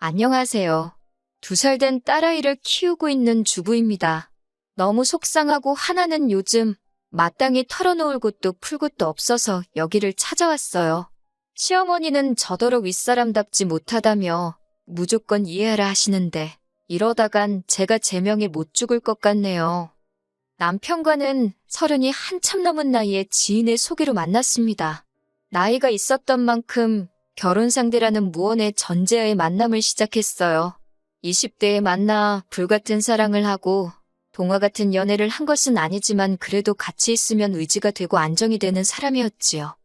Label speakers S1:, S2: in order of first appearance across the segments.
S1: 안녕하세요. 2살 된 딸아이를 키우고 있는 주부입니다. 너무 속상하고 화나는 요즘 마땅히 털어놓을 곳도 풀 곳도 없어서 여기를 찾아왔어요. 시어머니는 저더러 윗사람답지 못하다며 무조건 이해하라 하시는데 이러다간 제가 제명에 못 죽을 것 같네요. 남편과는 30이 한참 넘은 나이에 지인의 소개로 만났습니다. 나이가 있었던 만큼 결혼 상대라는 무언의 전제하에 만남을 시작했어요. 20대에 만나 불같은 사랑을 하고 동화 같은 연애를 한 것은 아니지만 그래도 같이 있으면 의지가 되고 안정이 되는 사람이었지요.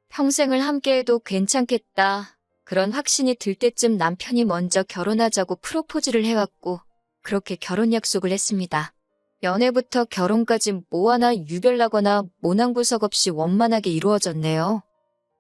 S1: 평생을 함께해도 괜찮겠다. 그런 확신이 들 때쯤 남편이 먼저 결혼하자고 프로포즈를 해왔고 그렇게 결혼 약속을 했습니다. 연애부터 결혼까지 뭐 하나 유별나거나 모난구석 없이 원만하게 이루어졌네요.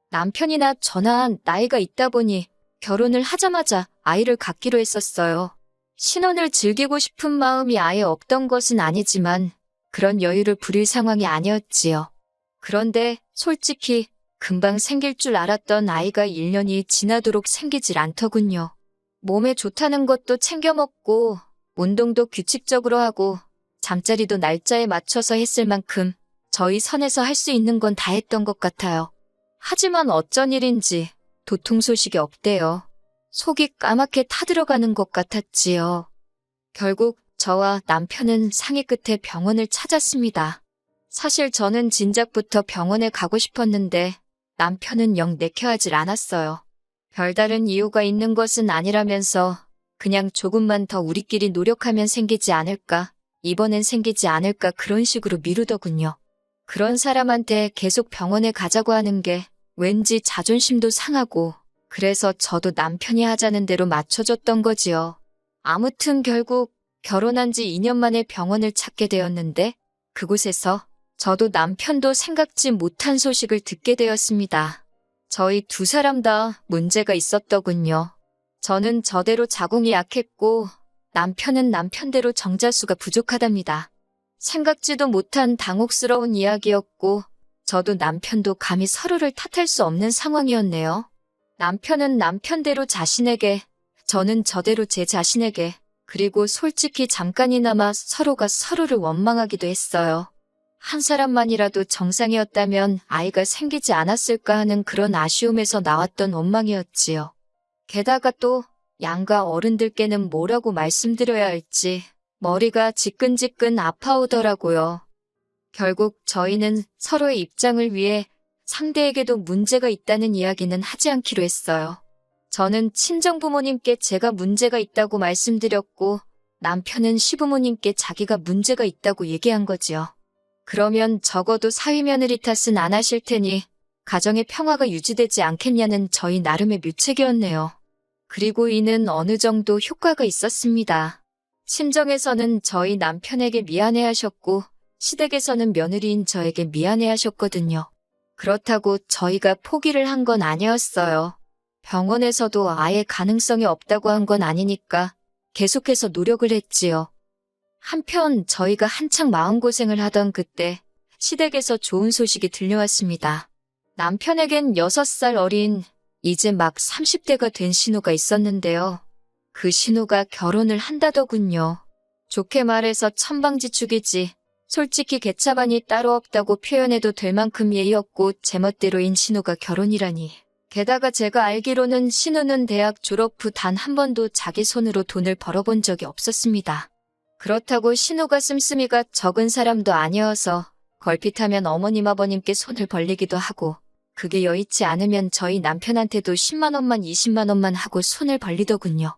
S1: 남편이나 저나 나이가 있다 보니 결혼을 하자마자 아이를 갖기로 했었어요. 신혼을 즐기고 싶은 마음이 아예 없던 것은 아니지만 그런 여유를 부릴 상황이 아니었지요. 그런데 솔직히 금방 생길 줄 알았던 아이가 1년이 지나도록 생기질 않더군요. 몸에 좋다는 것도 챙겨 먹고 운동도 규칙적으로 하고 잠자리도 날짜에 맞춰서 했을 만큼 저희 선에서 할 수 있는 건 다 했던 것 같아요. 하지만 어쩐 일인지 도통 소식이 없대요. 속이 까맣게 타들어가는 것 같았지요. 결국 저와 남편은 상의 끝에 병원을 찾았습니다. 사실 저는 진작부터 병원에 가고 싶었는데 남편은 영 내켜하질 않았어요. 별다른 이유가 있는 것은 아니라면서 그냥 조금만 더 우리끼리 노력하면 생기지 않을까, 이번엔 생기지 않을까 그런 식으로 미루더군요. 그런 사람한테 계속 병원에 가자고 하는 게 왠지 자존심도 상하고 그래서 저도 남편이 하자는 대로 맞춰줬던 거지요. 아무튼 결국 결혼한 지 2년 만에 병원을 찾게 되었는데 그곳에서 저도 남편도 생각지 못한 소식을 듣게 되었습니다. 저희 2사람 다 문제가 있었더군요. 저는 저대로 자궁이 약했고 남편은 남편대로 정자수가 부족하답니다. 생각지도 못한 당혹스러운 이야기였고 저도 남편도 감히 서로를 탓할 수 없는 상황이었네요. 남편은 남편대로 자신에게, 저는 저대로 제 자신에게, 그리고 솔직히 잠깐이나마 서로가 서로를 원망하기도 했어요. 한 사람만이라도 정상이었다면 아이가 생기지 않았을까 하는 그런 아쉬움에서 나왔던 원망이었지요. 게다가 또 양가 어른들께는 뭐라고 말씀드려야 할지 머리가 지끈지끈 아파오더라고요. 결국 저희는 서로의 입장을 위해 상대에게도 문제가 있다는 이야기는 하지 않기로 했어요. 저는 친정부모님께 제가 문제가 있다고 말씀드렸고 남편은 시부모님께 자기가 문제가 있다고 얘기한 거지요. 그러면 적어도 사위며느리 탓은 안 하실 테니 가정의 평화가 유지되지 않겠냐는 저희 나름의 묘책이었네요. 그리고 이는 어느 정도 효과가 있었습니다. 친정에서는 저희 남편에게 미안해하셨고 시댁에서는 며느리인 저에게 미안해하셨거든요. 그렇다고 저희가 포기를 한 건 아니었어요. 병원에서도 아예 가능성이 없다고 한 건 아니니까 계속해서 노력을 했지요. 한편 저희가 한창 마음고생을 하던 그때 시댁에서 좋은 소식이 들려왔습니다. 남편에겐 6살 어린 이제 막 30대가 된 신우가 있었는데요. 그 신우가 결혼을 한다더군요. 좋게 말해서 천방지축이지. 솔직히 개차반이 따로 없다고 표현해도 될 만큼 예의없고 제멋대로인 신우가 결혼이라니. 게다가 제가 알기로는 신우는 대학 졸업 후 단 한 번도 자기 손으로 돈을 벌어본 적이 없었습니다. 그렇다고 신우가 씀씀이가 적은 사람도 아니어서 걸핏하면 어머님 아버님께 손을 벌리기도 하고 그게 여의치 않으면 저희 남편한테도 10만 원만 20만 원만 하고 손을 벌리더군요.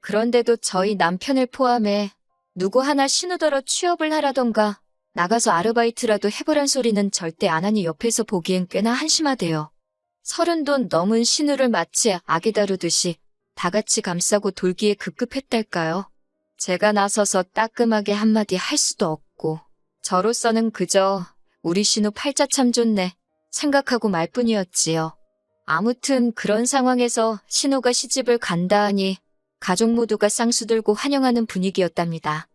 S1: 그런데도 저희 남편을 포함해 누구 하나 신우더러 취업을 하라던가 나가서 아르바이트라도 해보란 소리는 절대 안 하니 옆에서 보기엔 꽤나 한심하대요. 30도 넘은 신우를 마치 아기 다루듯이 다 같이 감싸고 돌기에 급급했달까요? 제가 나서서 따끔하게 한마디 할 수도 없고 저로서는 그저 우리 신우 팔자 참 좋네 생각하고 말 뿐이었지요. 아무튼 그런 상황에서 신우가 시집을 간다 하니 가족 모두가 쌍수 들고 환영하는 분위기였답니다.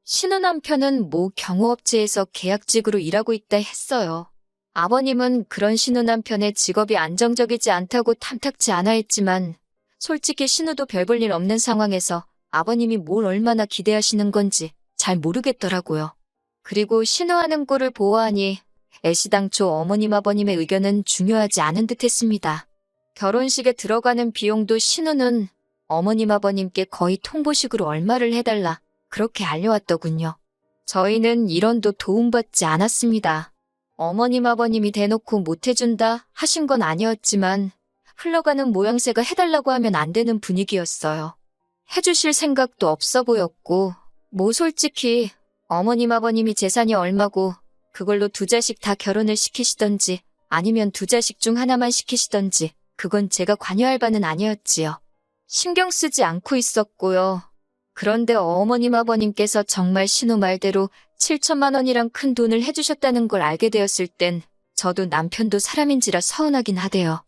S1: 신우 남편은 모 경호업체에서 계약직으로 일하고 있다 했어요. 아버님은 그런 신우 남편의 직업이 안정적이지 않다고 탐탁치 않아 했지만 솔직히 신우도 별 볼 일 없는 상황에서 아버님이 뭘 얼마나 기대하시는 건지 잘 모르겠더라고요. 그리고 신우하는 꼴을 보아하니 애시당초 어머님 아버님의 의견은 중요하지 않은 듯 했습니다. 결혼식에 들어가는 비용도 신우는 어머님 아버님께 거의 통보식으로 얼마를 해달라 그렇게 알려왔더군요. 저희는 1원도 도움받지 않았습니다. 어머님 아버님이 대놓고 못해준다 하신 건 아니었지만 흘러가는 모양새가 해달라고 하면 안 되는 분위기였어요. 해주실 생각도 없어 보였고 뭐 솔직히 어머님 아버님이 재산이 얼마고 그걸로 2자식 다 결혼을 시키시던지 아니면 2자식 중 하나만 시키시던지 그건 제가 관여할 바는 아니었지요. 신경 쓰지 않고 있었고요. 그런데 어머님 아버님께서 정말 신우 말대로 7천만 원이란 큰 돈을 해주셨다는 걸 알게 되었을 땐 저도 남편도 사람인지라 서운하긴 하대요.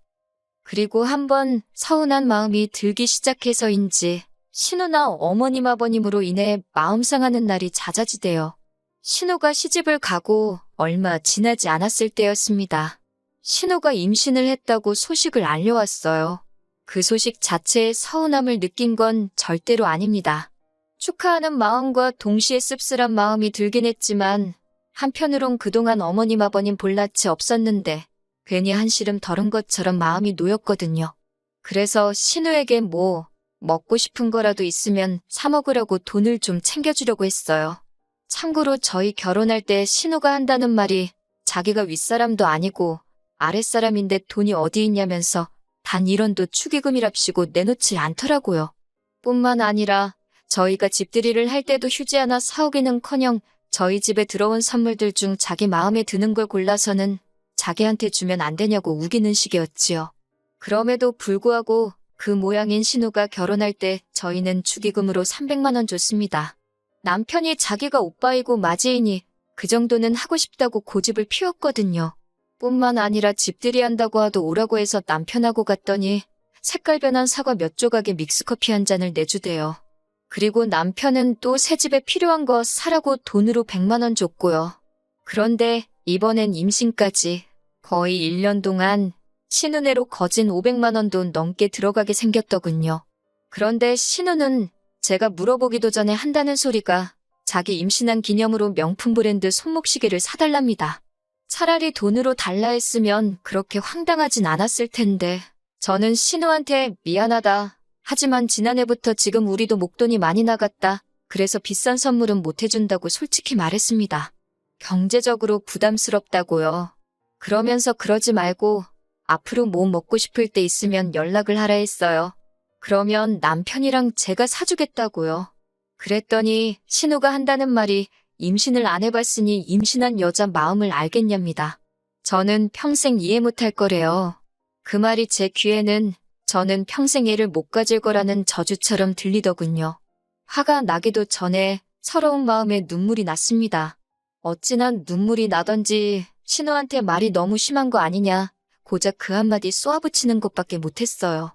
S1: 그리고 한번 서운한 마음이 들기 시작해서인지 신우나 어머님 아버님으로 인해 마음 상하는 날이 잦아지대요. 신우가 시집을 가고 얼마 지나지 않았을 때였습니다. 신우가 임신을 했다고 소식을 알려왔어요. 그 소식 자체에 서운함을 느낀 건 절대로 아닙니다. 축하하는 마음과 동시에 씁쓸한 마음이 들긴 했지만 한편으론 그동안 어머님 아버님 볼낯이 없었는데 괜히 한시름 덜은 것처럼 마음이 놓였거든요. 그래서 신우에게 뭐 먹고 싶은 거라도 있으면 사 먹으려고 돈을 좀 챙겨주려고 했어요. 참고로 저희 결혼할 때 신우가 한다는 말이 자기가 윗사람도 아니고 아랫사람인데 돈이 어디 있냐면서 단 1원도 축의금이랍시고 내놓지 않더라고요. 뿐만 아니라 저희가 집들이를 할 때도 휴지 하나 사오기는커녕 저희 집에 들어온 선물들 중 자기 마음에 드는 걸 골라서는 자기한테 주면 안 되냐고 우기는 식이었지요. 그럼에도 불구하고 그 모양인 신우가 결혼할 때 저희는 축의금으로 300만 원 줬습니다. 남편이 자기가 오빠이고 맞이이니 그 정도는 하고 싶다고 고집을 피웠거든요. 뿐만 아니라 집들이 한다고 하도 오라고 해서 남편하고 갔더니 색깔 변한 사과 몇 조각에 믹스커피 한 잔을 내주대요. 그리고 남편은 또 새 집에 필요한 거 사라고 돈으로 100만 원 줬고요. 그런데 이번엔 임신까지 거의 1년 동안 신우네로 거진 500만 원도 넘게 들어가게 생겼더군요. 그런데 신우는 제가 물어보기도 전에 한다는 소리가 자기 임신한 기념으로 명품 브랜드 손목시계를 사달랍니다. 차라리 돈으로 달라 했으면 그렇게 황당하진 않았을 텐데 저는 신우한테 미안하다. 하지만 지난해부터 지금 우리도 목돈이 많이 나갔다. 그래서 비싼 선물은 못 해준다고 솔직히 말했습니다. 경제적으로 부담스럽다고요. 그러면서 그러지 말고 앞으로 뭐 먹고 싶을 때 있으면 연락을 하라 했어요. 그러면 남편이랑 제가 사주겠다고요. 그랬더니 신우가 한다는 말이 임신을 안 해봤으니 임신한 여자 마음을 알겠냐입니다. 저는 평생 이해 못할 거래요. 그 말이 제 귀에는 저는 평생 애를 못 가질 거라는 저주처럼 들리더군요. 화가 나기도 전에 서러운 마음에 눈물이 났습니다. 어찌나 눈물이 나던지 신우한테 말이 너무 심한 거 아니냐 고작 그 한마디 쏘아붙이는 것밖에 못했어요.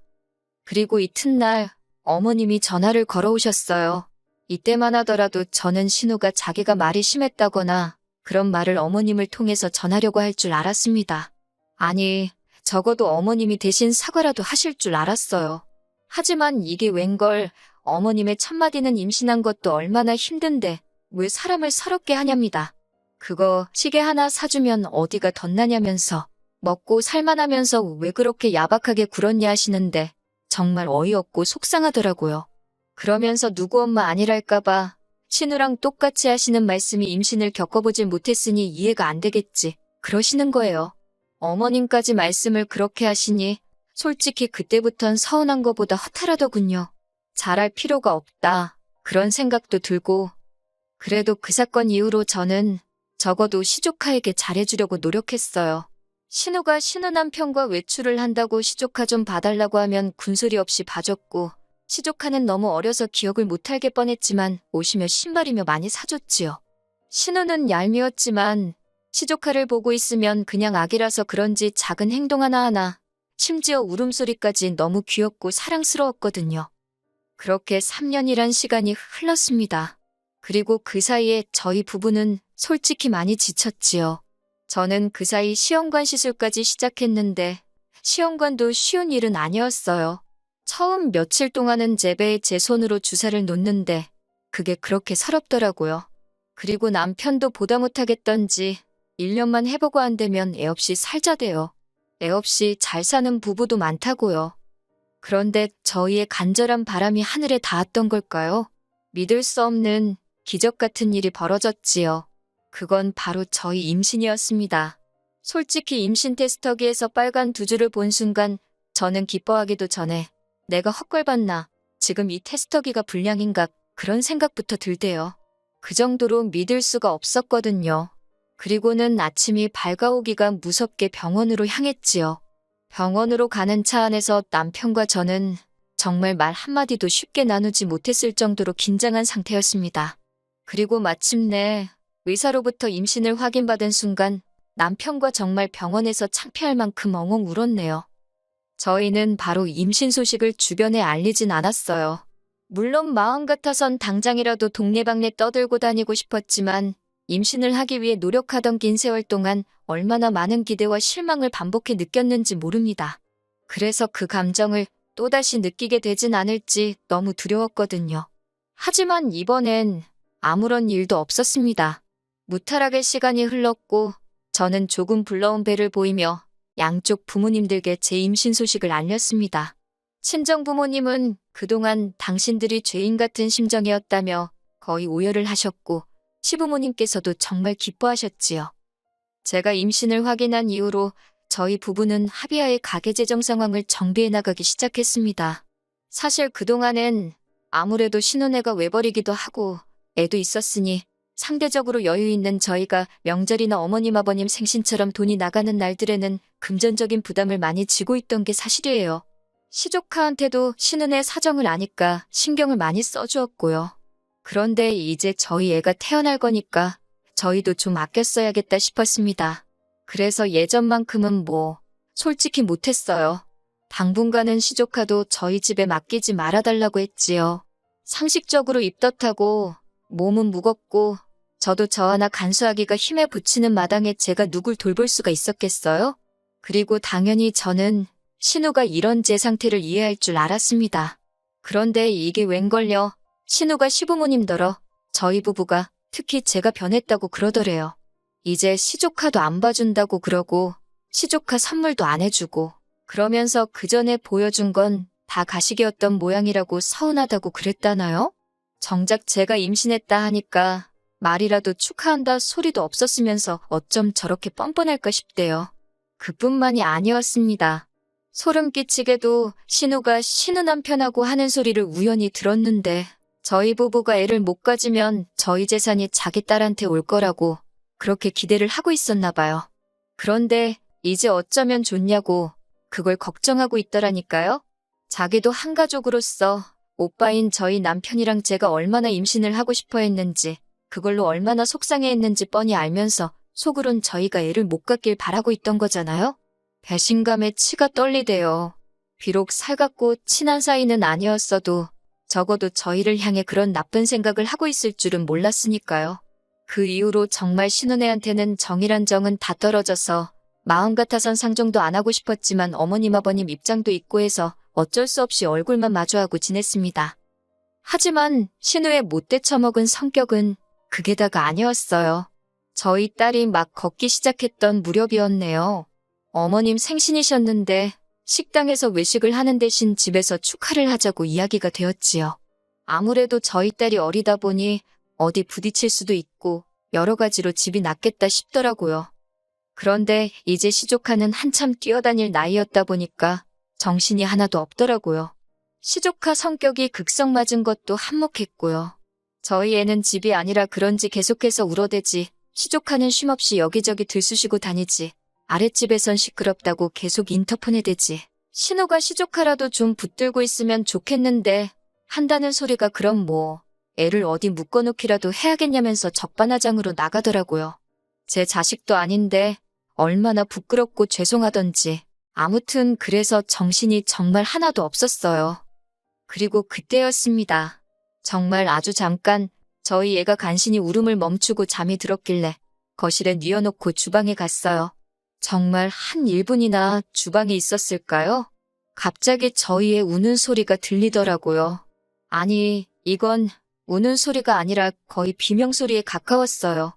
S1: 그리고 이튿날 어머님이 전화를 걸어오셨어요. 이때만 하더라도 저는 신우가 자기가 말이 심했다거나 그런 말을 어머님을 통해서 전하려고 할 줄 알았습니다. 아니, 적어도 어머님이 대신 사과라도 하실 줄 알았어요. 하지만 이게 웬걸 어머님의 첫마디는 임신한 것도 얼마나 힘든데 왜 사람을 서럽게 하냐입니다. 그거 시계 하나 사주면 어디가 덧나냐면서 먹고 살만하면서 왜 그렇게 야박하게 굴었냐 하시는데 정말 어이없고 속상하더라고요. 그러면서 누구 엄마 아니랄까봐 신우랑 똑같이 하시는 말씀이 임신을 겪어보질 못했으니 이해가 안 되겠지 그러시는 거예요. 어머님까지 말씀을 그렇게 하시니 솔직히 그때부턴 서운한 거보다 허탈하더군요. 잘할 필요가 없다 그런 생각도 들고 그래도 그 사건 이후로 저는 적어도 시조카에게 잘해주려고 노력했어요. 신우가 신우 남편과 외출을 한다고 시조카 좀 봐달라고 하면 군소리 없이 봐줬고 시조카는 너무 어려서 기억을 못할 뻔했지만 옷이며 신발이며 많이 사줬지요. 신우는 얄미웠지만 시조카를 보고 있으면 그냥 아기라서 그런지 작은 행동 하나하나 심지어 울음소리까지 너무 귀엽고 사랑스러웠거든요. 그렇게 3년이란 시간이 흘렀습니다. 그리고 그 사이에 저희 부부는 솔직히 많이 지쳤지요. 저는 그 사이 시험관 시술까지 시작했는데 시험관도 쉬운 일은 아니었어요. 처음 며칠 동안은 제 배에 제 손으로 주사를 놓는데 그게 그렇게 서럽더라고요. 그리고 남편도 보다 못하겠던지 1년만 해보고 안 되면 애 없이 살자대요. 애 없이 잘 사는 부부도 많다고요. 그런데 저희의 간절한 바람이 하늘에 닿았던 걸까요? 믿을 수 없는 기적 같은 일이 벌어졌지요. 그건 바로 저희 임신이었습니다. 솔직히 임신 테스터기에서 빨간 두 줄을 본 순간 저는 기뻐하기도 전에 내가 헛걸봤나, 지금 이 테스터기가 불량인가 그런 생각부터 들대요. 그 정도로 믿을 수가 없었거든요. 그리고는 아침이 밝아오기가 무섭게 병원으로 향했지요. 병원으로 가는 차 안에서 남편과 저는 정말 말 한마디도 쉽게 나누지 못했을 정도로 긴장한 상태였습니다. 그리고 마침내 의사로부터 임신을 확인받은 순간 남편과 정말 병원에서 창피할 만큼 엉엉 울었네요. 저희는 바로 임신 소식을 주변에 알리진 않았어요. 물론 마음 같아선 당장이라도 동네방네 떠들고 다니고 싶었지만 임신을 하기 위해 노력하던 긴 세월 동안 얼마나 많은 기대와 실망을 반복해 느꼈는지 모릅니다. 그래서 그 감정을 또다시 느끼게 되진 않을지 너무 두려웠거든요. 하지만 이번엔 아무런 일도 없었습니다. 무탈하게 시간이 흘렀고 저는 조금 불러온 배를 보이며 양쪽 부모님들께 제 임신 소식을 알렸습니다. 친정부모님은 그동안 당신들이 죄인 같은 심정이었다며 거의 오열을 하셨고 시부모님께서도 정말 기뻐하셨지요. 제가 임신을 확인한 이후로 저희 부부는 합의하에 가계재정 상황을 정비해 나가기 시작했습니다. 사실 그동안엔 아무래도 신혼애가 외벌이기도 하고 애도 있었으니 상대적으로 여유 있는 저희가 명절이나 어머님 아버님 생신처럼 돈이 나가는 날들에는 금전적인 부담을 많이 지고 있던 게 사실이에요. 시조카한테도 신은의 사정을 아니까 신경을 많이 써주었고요. 그런데 이제 저희 애가 태어날 거니까 저희도 좀 아껴 써야겠다 싶었습니다. 그래서 예전만큼은 솔직히 못했어요. 당분간은 시조카도 저희 집에 맡기지 말아달라고 했지요. 상식적으로 입덧하고 몸은 무겁고 저도 저 하나 간수하기가 힘에 부치는 마당에 제가 누굴 돌볼 수가 있었겠어요? 그리고 당연히 저는 신우가 이런 제 상태를 이해할 줄 알았습니다. 그런데 이게 웬걸요? 신우가 시부모님더러 저희 부부가 특히 제가 변했다고 그러더래요. 이제 시조카도 안 봐준다고 그러고 시조카 선물도 안 해주고 그러면서 그 전에 보여준 건 다 가식이었던 모양이라고 서운하다고 그랬다나요? 정작 제가 임신했다 하니까 말이라도 축하한다 소리도 없었으면서 어쩜 저렇게 뻔뻔할까 싶대요. 그뿐만이 아니었습니다. 소름 끼치게도 신우가 신우 남편하고 하는 소리를 우연히 들었는데 저희 부부가 애를 못 가지면 저희 재산이 자기 딸한테 올 거라고 그렇게 기대를 하고 있었나 봐요. 그런데 이제 어쩌면 좋냐고 그걸 걱정하고 있더라니까요. 자기도 한 가족으로서 오빠인 저희 남편이랑 제가 얼마나 임신을 하고 싶어 했는지 그걸로 얼마나 속상해 했는지 뻔히 알면서 속으론 저희가 애를 못 갖길 바라고 있던 거잖아요. 배신감에 치가 떨리대요. 비록 살갑고 친한 사이는 아니었어도 적어도 저희를 향해 그런 나쁜 생각을 하고 있을 줄은 몰랐으니까요. 그 이후로 정말 신혼애한테는 정이란 정은 다 떨어져서 마음 같아선 상종도 안 하고 싶었지만 어머님 아버님 입장도 있고 해서 어쩔 수 없이 얼굴만 마주하고 지냈습니다. 하지만 신우의 못돼 처먹은 성격은 그게 다가 아니었어요. 저희 딸이 막 걷기 시작했던 무렵이었네요. 어머님 생신이셨는데 식당에서 외식을 하는 대신 집에서 축하를 하자고 이야기가 되었지요. 아무래도 저희 딸이 어리다 보니 어디 부딪힐 수도 있고 여러 가지로 집이 낫겠다 싶더라고요. 그런데 이제 시조카는 한참 뛰어다닐 나이였다 보니까 정신이 하나도 없더라고요. 시조카 성격이 극성 맞은 것도 한몫했고요. 저희 애는 집이 아니라 그런지 계속해서 울어대지 시조카는 쉼없이 여기저기 들쑤시고 다니지 아랫집에선 시끄럽다고 계속 인터폰에 대지 신우가 시조카라도 좀 붙들고 있으면 좋겠는데 한다는 소리가 그럼 애를 어디 묶어놓기라도 해야겠냐면서 적반하장으로 나가더라고요. 제 자식도 아닌데 얼마나 부끄럽고 죄송하던지 아무튼 그래서 정신이 정말 하나도 없었어요. 그리고 그때였습니다. 정말 아주 잠깐 저희 애가 간신히 울음을 멈추고 잠이 들었길래 거실에 뉘어놓고 주방에 갔어요. 정말 한 1분이나 주방에 있었을까요? 갑자기 저희의 우는 소리가 들리더라고요. 아니, 이건 우는 소리가 아니라 거의 비명소리에 가까웠어요.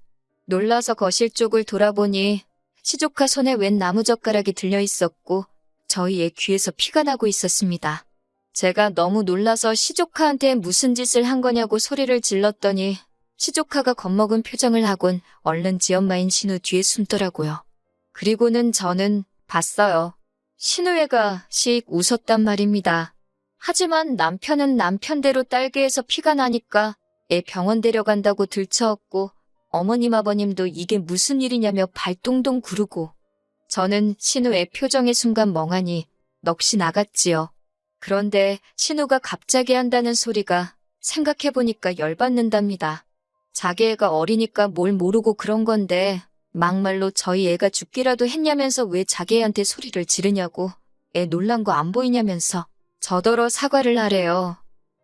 S1: 놀라서 거실 쪽을 돌아보니 시조카 손에 웬 나무젓가락이 들려 있었고 저희의 귀에서 피가 나고 있었습니다. 제가 너무 놀라서 시조카한테 무슨 짓을 한 거냐고 소리를 질렀더니 시조카가 겁먹은 표정을 하곤 얼른 지엄마인 신우 뒤에 숨더라고요. 그리고는 저는 봤어요. 신우애가 씩 웃었단 말입니다. 하지만 남편은 남편대로 딸기에서 피가 나니까 애 병원 데려간다고 들쳐왔고 어머님 아버님도 이게 무슨 일이냐며 발동동 구르고 저는 신우의 표정의 순간 멍하니 넋이 나갔지요. 그런데 신우가 갑자기 한다는 소리가 생각해보니까 열받는답니다. 자기 애가 어리니까 뭘 모르고 그런 건데 막말로 저희 애가 죽기라도 했냐면서 왜 자기 애한테 소리를 지르냐고 애 놀란 거 안 보이냐면서 저더러 사과를 하래요.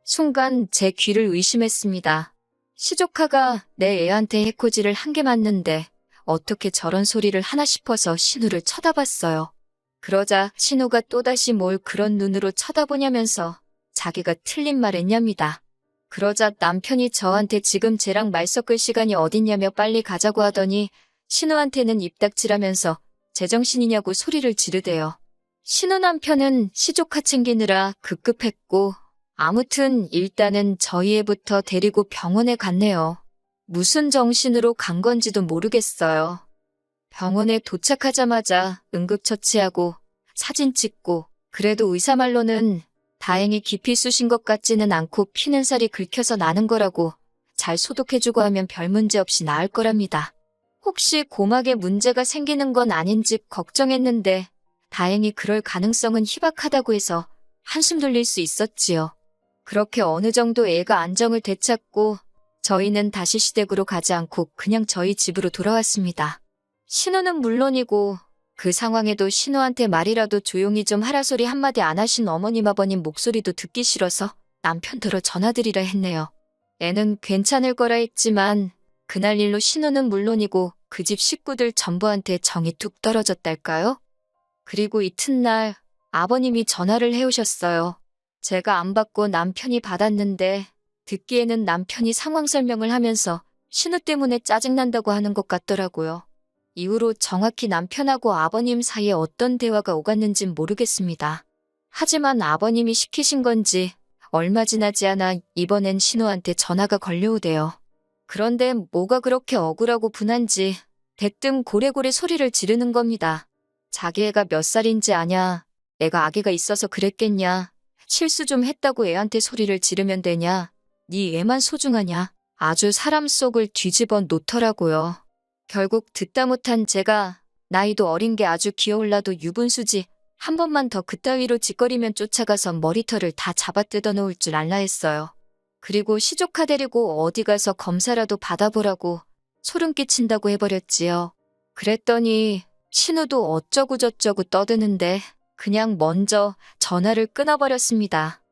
S1: 순간 제 귀를 의심했습니다. 시조카가 내 애한테 해코지를 한 게 맞는데 어떻게 저런 소리를 하나 싶어서 신우를 쳐다봤어요. 그러자 신우가 또다시 뭘 그런 눈으로 쳐다보냐면서 자기가 틀린 말 했냐입니다. 그러자 남편이 저한테 지금 쟤랑 말 섞을 시간이 어딨냐며 빨리 가자고 하더니 신우한테는 입 닥치라면서 제정신이냐고 소리를 지르대요. 신우 남편은 시조카 챙기느라 급급했고 아무튼 일단은 저희 애부터 데리고 병원에 갔네요. 무슨 정신으로 간 건지도 모르겠어요. 병원에 도착하자마자 응급처치하고 사진 찍고 그래도 의사 말로는 다행히 깊이 쑤신 것 같지는 않고 피는 살이 긁혀서 나는 거라고 잘 소독해주고 하면 별 문제 없이 나을 거랍니다. 혹시 고막에 문제가 생기는 건 아닌지 걱정했는데 다행히 그럴 가능성은 희박하다고 해서 한숨 돌릴 수 있었지요. 그렇게 어느 정도 애가 안정을 되찾고 저희는 다시 시댁으로 가지 않고 그냥 저희 집으로 돌아왔습니다. 신우는 물론이고 그 상황에도 신우한테 말이라도 조용히 좀 하라 소리 한마디 안 하신 어머님 아버님 목소리도 듣기 싫어서 남편더러 전화드리라 했네요. 애는 괜찮을 거라 했지만 그날 일로 신우는 물론이고 그 집 식구들 전부한테 정이 뚝 떨어졌달까요? 그리고 이튿날 아버님이 전화를 해오셨어요. 제가 안 받고 남편이 받았는데 듣기에는 남편이 상황 설명을 하면서 신우 때문에 짜증난다고 하는 것 같더라고요. 이후로 정확히 남편하고 아버님 사이에 어떤 대화가 오갔는진 모르겠습니다. 하지만 아버님이 시키신 건지 얼마 지나지 않아 이번엔 신우한테 전화가 걸려오대요. 그런데 뭐가 그렇게 억울하고 분한지 대뜸 고래고래 소리를 지르는 겁니다. 자기 애가 몇 살인지 아냐, 애가 아기가 있어서 그랬겠냐, 실수 좀 했다고 애한테 소리를 지르면 되냐, 네 애만 소중하냐, 아주 사람 속을 뒤집어 놓더라고요. 결국 듣다 못한 제가 나이도 어린 게 아주 기어올라도 유분수지 한 번만 더 그따위로 짓거리면 쫓아가서 머리털을 다 잡아 뜯어놓을 줄 알라 했어요. 그리고 시조카 데리고 어디 가서 검사라도 받아보라고 소름 끼친다고 해버렸지요. 그랬더니 신우도 어쩌고저쩌고 떠드는데 그냥 먼저 전화를 끊어버렸습니다.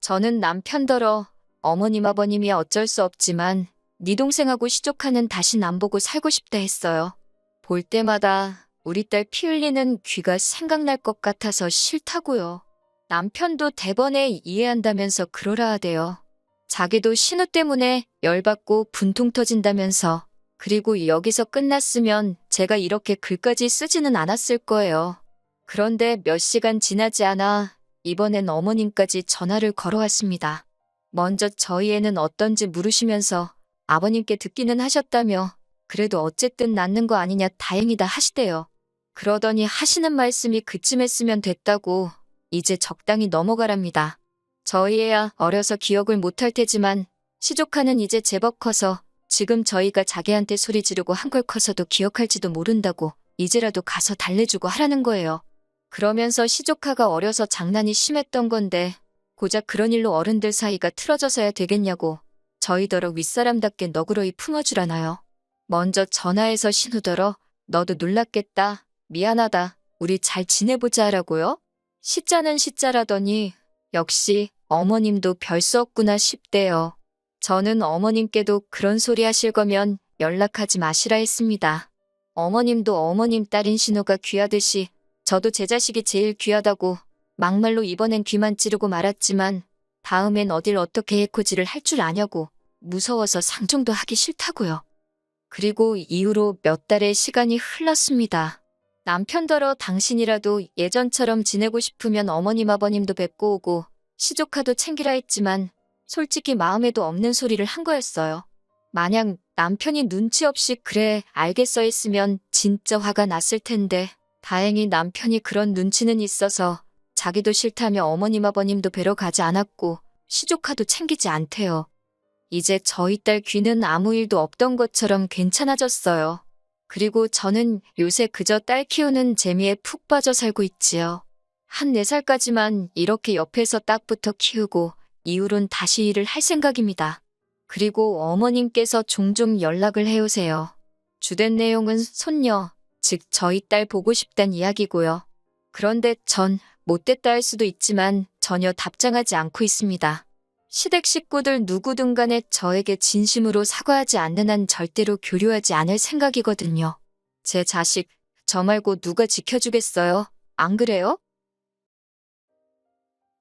S1: 저는 남편더러 어머님 아버님이 어쩔 수 없지만 네 동생하고 시조카는 다신 안 보고 살고 싶다 했어요. 볼 때마다 우리 딸 피 흘리는 귀가 생각날 것 같아서 싫다고요. 남편도 대번에 이해한다면서 그러라 하대요. 자기도 신우 때문에 열받고 분통 터진다면서 그리고 여기서 끝났으면 제가 이렇게 글까지 쓰지는 않았을 거예요. 그런데 몇 시간 지나지 않아 이번엔 어머님까지 전화를 걸어왔습니다. 먼저 저희 애는 어떤지 물으시면서 아버님께 듣기는 하셨다며 그래도 어쨌든 낫는 거 아니냐 다행이다 하시대요. 그러더니 하시는 말씀이 그쯤 했으면 됐다고 이제 적당히 넘어가랍니다. 저희 애야 어려서 기억을 못할 테지만 시조카는 이제 제법 커서 지금 저희가 자기한테 소리 지르고 한 걸 커서도 기억할지도 모른다고 이제라도 가서 달래주고 하라는 거예요. 그러면서 시조카가 어려서 장난이 심했던 건데 고작 그런 일로 어른들 사이가 틀어져서야 되겠냐고 저희더러 윗사람답게 너그러이 품어주라나요. 먼저 전화해서 신우더러 너도 놀랐겠다. 미안하다. 우리 잘 지내보자 하라고요. 시자는 시자라더니 역시 어머님도 별 수 없구나 싶대요. 저는 어머님께도 그런 소리 하실 거면 연락하지 마시라 했습니다. 어머님도 어머님 딸인 신우가 귀하듯이 저도 제 자식이 제일 귀하다고 막말로 이번엔 귀만 찌르고 말았지만 다음엔 어딜 어떻게 해코지를 할 줄 아냐고 무서워서 상종도 하기 싫다고요. 그리고 이후로 몇 달의 시간이 흘렀습니다. 남편더러 당신이라도 예전처럼 지내고 싶으면 어머님 아버님도 뵙고 오고 시조카도 챙기라 했지만 솔직히 마음에도 없는 소리를 한 거였어요. 만약 남편이 눈치 없이 그래 알겠어 했으면 진짜 화가 났을 텐데 다행히 남편이 그런 눈치는 있어서 자기도 싫다며 어머님 아버님도 뵈러 가지 않았고 시조카도 챙기지 않대요. 이제 저희 딸 귀는 아무 일도 없던 것처럼 괜찮아졌어요. 그리고 저는 요새 그저 딸 키우는 재미에 푹 빠져 살고 있지요. 한 4살까지만 이렇게 옆에서 딱 붙어 키우고 이후론 다시 일을 할 생각입니다. 그리고 어머님께서 종종 연락을 해오세요. 주된 내용은 손녀, 즉 저희 딸 보고 싶단 이야기고요. 그런데 전 못됐다 할 수도 있지만 전혀 답장하지 않고 있습니다. 시댁 식구들 누구든 간에 저에게 진심으로 사과하지 않는 한 절대로 교류하지 않을 생각이거든요. 제 자식, 저 말고 누가 지켜주겠어요? 안 그래요?